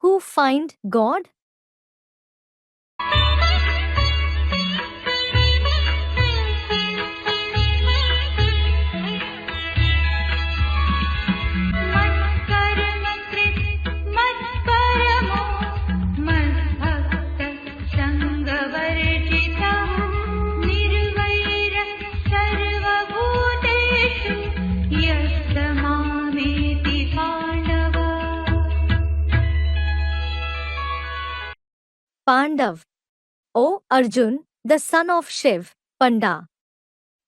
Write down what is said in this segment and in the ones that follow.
who find God? Pandav. O Arjun, the son of Shiv, Panda.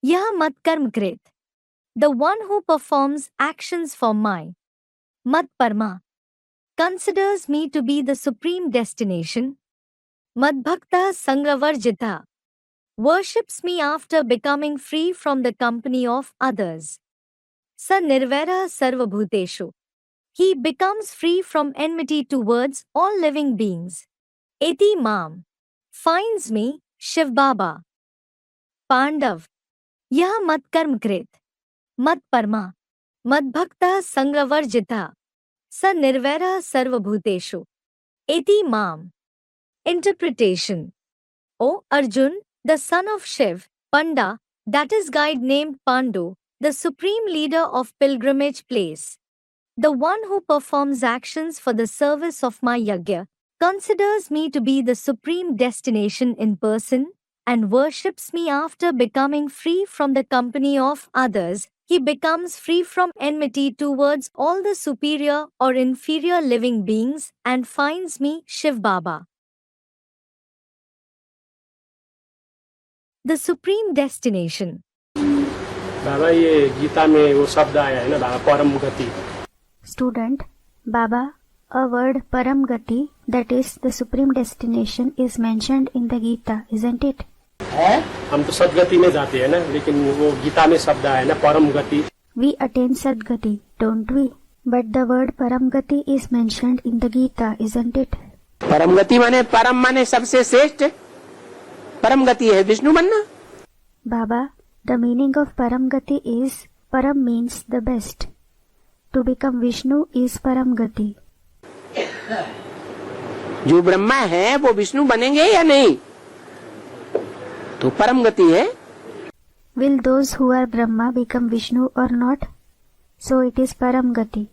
Yah mat karm krit. The one who performs actions for my Mat Parma considers me to be the supreme destination. Madbhakta Sangravarjita worships me after becoming free from the company of others. Sa Nirvaira Sarvabhuteshu. He becomes free from enmity towards all living beings. Eti Mam finds me, Shiv Baba. Pandav. Yah mat karm krit. Mat Parma. Madbhakta Sangravarjita. Sa Nirvaira Sarvabhuteshu. Eti Mam. Interpretation. O Arjun, the son of Shiv, Panda, that is guide named Pandu, the supreme leader of pilgrimage place. The one who performs actions for the service of my yajna, considers me to be the supreme destination in person, and worships me after becoming free from the company of others. He becomes free from enmity towards all the superior or inferior living beings and finds me, Shiv Baba. The supreme destination. बाबा ये गीता में वो शब्द आया है ना बाबा परम गति. Student, Baba, a word param gati, that is the supreme destination, is mentioned in the Gita, isn't it? है हम तो सदगति में जाते हैं ना, लेकिन वो गीता में शब्द आया है ना परम गति. We attain Sadgati, don't we? But the word param gati is mentioned in the Gita, isn't it? परम गति माने परम माने सबसे श्रेष्ठ. परम गति है विष्णु बनना. Baba, the meaning of param gati is, param means the best. To become Vishnu is param gati. जो ब्रह्मा है वो विष्णु बनेंगे या नहीं, तो परम गति है. Will those who are Brahma become Vishnu or not? So it is param gati.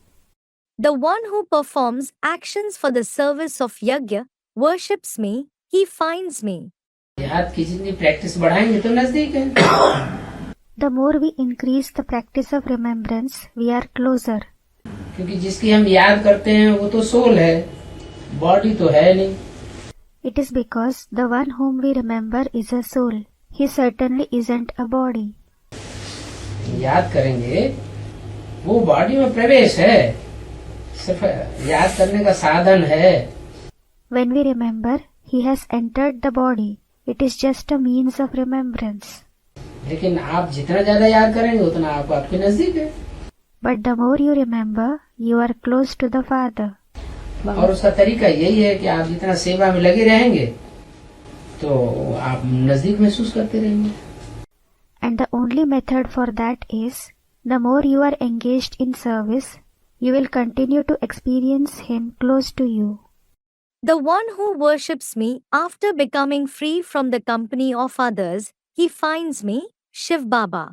The one who performs actions for the service of yajna worships me, he finds me. याद की जितनी प्रैक्टिस बढ़ाएंगे तो नजदीक है. The more we increase the practice of remembrance, we are closer. क्योंकि जिसकी हम याद करते हैं वो तो सोल है, बॉडी तो है नहीं. It is because the one whom we remember is a soul. He certainly isn't a body. याद करेंगे वो बॉडी में प्रवेश है, सिर्फ याद करने का साधन है. When we remember, he has entered the body. It is just a means of remembrance. लेकिन आप जितना ज्यादा याद करेंगे उतना आपको आपके नजदीक है. But the more you remember, you are close to the Father. और उसका तरीका यही है कि आप जितना सेवा में लगे रहेंगे तो आप नजदीक महसूस करते रहेंगे. And the only method for that is, the more you are engaged in service, you will continue to experience him close to you. The one who worships me after becoming free from the company of others, he finds me, Shiv Baba.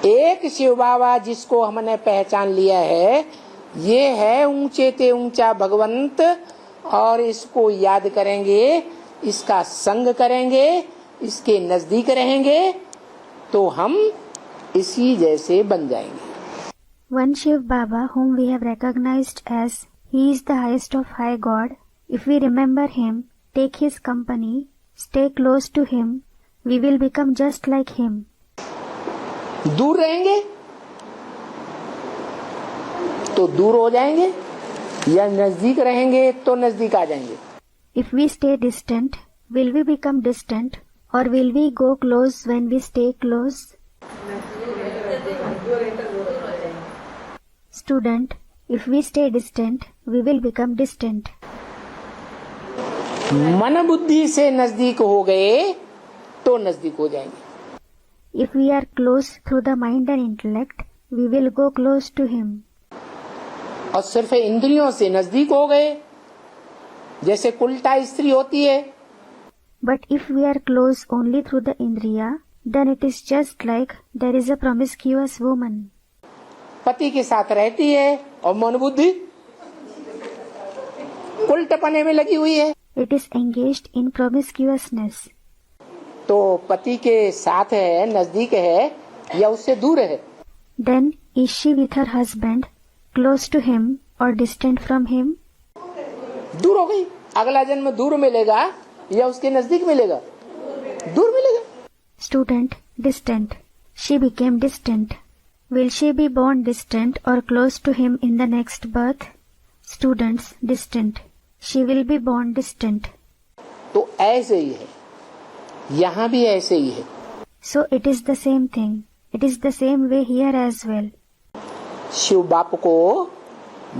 एक शिव बाबा जिसको हमने पहचान लिया है, ये है ऊंचे ते ऊंचा भगवंत. और इसको याद करेंगे, इसका संग करेंगे, इसके नजदीक रहेंगे तो हम इसी जैसे बन जाएंगे. One Shiv Baba whom we have recognized as he is the highest of high God, if we remember him, take his company, stay close to him, we will become just like him. दूर रहेंगे तो दूर हो जाएंगे, या नजदीक रहेंगे तो नजदीक आ जाएंगे. If we stay distant, will we become distant, or will we go close when we stay close? Student, if we stay distant, we will become distant. मन बुद्धि से नजदीक हो गए तो नजदीक हो जाएंगे. If we are close through the mind and intellect, we will go close to him. और सिर्फ इंद्रियों से नजदीक हो गए जैसे कुलटा स्त्री होती है, But if we are close only through the Indriya, then it is just like there is a promiscuous woman. पति के साथ रहती है और मन बुद्धि उल्टपने में लगी हुई है। It is engaged in promiscuousness. तो पति के साथ है, नजदीक है या उससे दूर है? Then is she with her husband, close to him or distant from him? दूर हो गई। अगला जन्म दूर मिलेगा या उसके नजदीक मिलेगा? दूर मिलेगा। Student, distant. She became distant. Will she be born distant or close to him in the next birth? Students, distant. She will be born distant. तो ऐसे ही है, यहाँ भी ऐसे ही है। So it is the same thing. It is the same way here as well. Shiv बाप को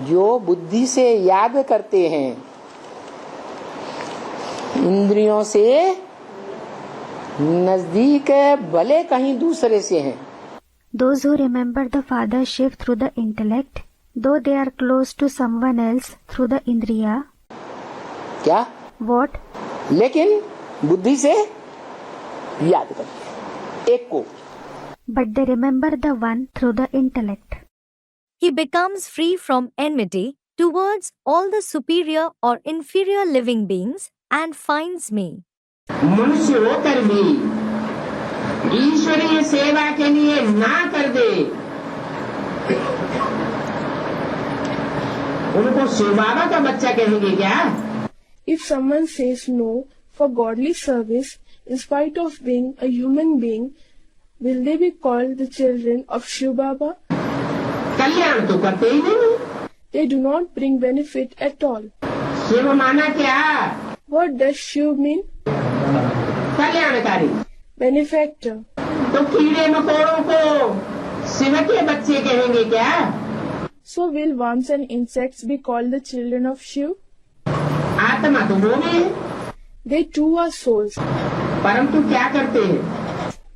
जो बुद्धि से याद करते हैं, इंद्रियों से नजदीक है, भले कहीं दूसरे से हैं। Those who remember the Father Shiv through the intellect, though they are close to someone else through the Indriya, क्या? what? लेकिन बुद्धि से याद करते हैं एक को। But they remember the one through the intellect. He becomes free from enmity towards all the superior or inferior living beings and finds me. मनुष्य होकर भी ईश्वरीय सेवा के लिए ना कर दे, उनको शिव बाबा का बच्चा कहेंगे क्या? If someone says no for godly service in spite of being a human being, will they be called the children of Shiv Baba? कल्याण तो करते ही नहीं। They do not bring benefit at all. Shiv माना क्या? What does Shiv mean? कल्याणकारी। Benefactor. तो कीड़े मकोड़ों को शिव के बच्चे कहेंगे क्या? So will worms and insects be called the children of Shiv? आत्मा तो वो भी है, They too are souls. परंतु क्या करते हैं?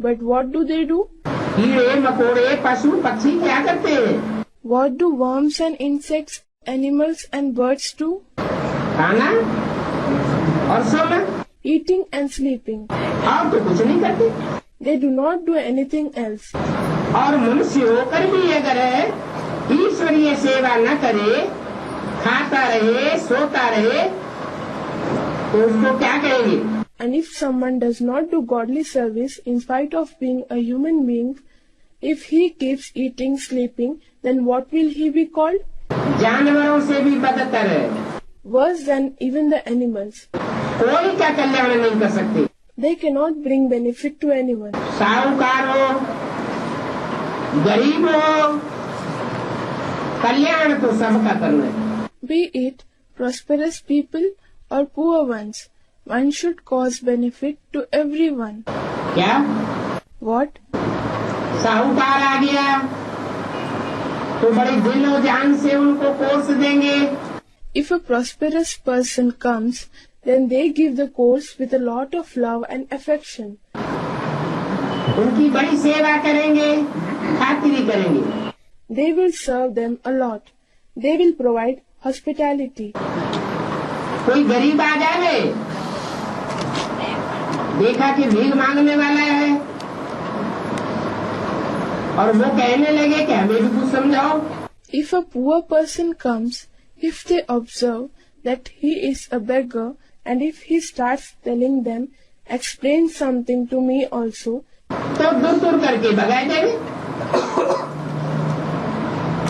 But what do they do? कीड़े मकोड़े पशु पक्षी क्या करते हैं? What do worms and insects, animals and birds do? खाना और सोना, Eating and sleeping. और तो कुछ नहीं करते। They do not do anything else. और मनुष्य होकर भी अगर ईश्वरीय सेवा न करे, खाता रहे, सोता रहे, तो उसको क्या कहेंगे? And if someone does not do godly service in spite of being a human being, if he keeps eating, sleeping, then what will he be called? जानवरों से भी बदतर है। Worse than even the animals. कोई क्या कल्याण नहीं कर सकते। They cannot bring benefit to anyone. साहूकार हो, गरीब हो, कल्याण तो सबका करना है। Be it prosperous people or poor ones, one should cause benefit to everyone. क्या? What? साहूकार आ गया तो बड़े दिल और जान से उनको कोर्स देंगे। If a prosperous person comes, then they give the course with a lot of love and affection. उनकी बड़ी सेवा करेंगे, खातिरी करेंगे। They will serve them a lot. They will provide hospitality. कोई गरीब आ जाए, देखा कि भीख मांगने वाला है, और वो कहने लगे कि हमें भी कुछ समझाओ। If a poor person comes, if they observe that he is a beggar, and if he starts telling them, explain something to me also, तो दूर दूर करके भगाए देंगे।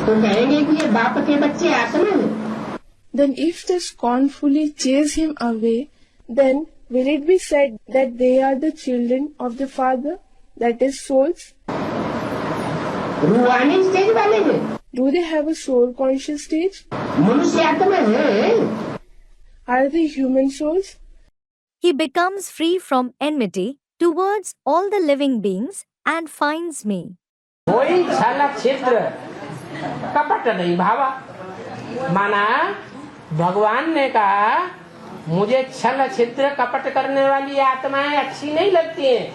तो कहेंगे कि ये बाप के बच्चे आत्मा हैं। then if they scornfully chase him away, then will it be said that they are the children of the Father, that is souls? रूहानी स्टेज वाले हैं। Do they have a soul conscious stage? मनुष्य आत्मा है। Are they human souls? He becomes free from enmity towards all the living beings and finds me. कोई छल छिद्र कपट नहीं भावा। माना भगवान ने कहा मुझे छल छिद्र कपट करने वाली आत्माएं अच्छी नहीं लगती हैं।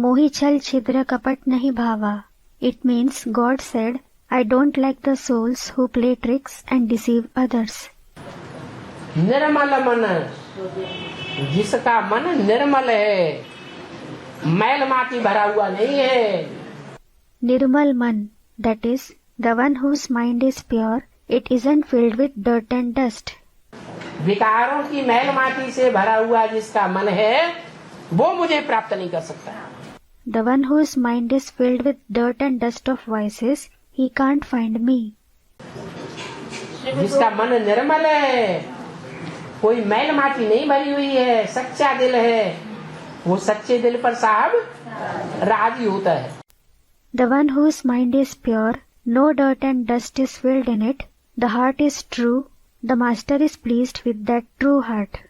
मोहि छल छिद्र कपट नहीं भावा. It means God said, I don't like the souls who play tricks and deceive others. निर्मल मन, जिसका मन निर्मल है, मैल माटी भरा हुआ नहीं है। Nirmal Man, that is, the one whose mind is pure, it isn't filled with dirt and dust. विकारों की मैल माटी से भरा हुआ जिसका मन है, वो मुझे प्राप्त नहीं कर सकता। The one whose mind is filled with dirt and dust of vices, he can't find me. जिसका मन निर्मल है, कोई मैल माटी नहीं भरी हुई है, सच्चा दिल है, वो सच्चे दिल पर साहब राजी होता है। The one whose mind is pure, no dirt and dust is filled in it, the heart is true, the master is pleased with that true heart.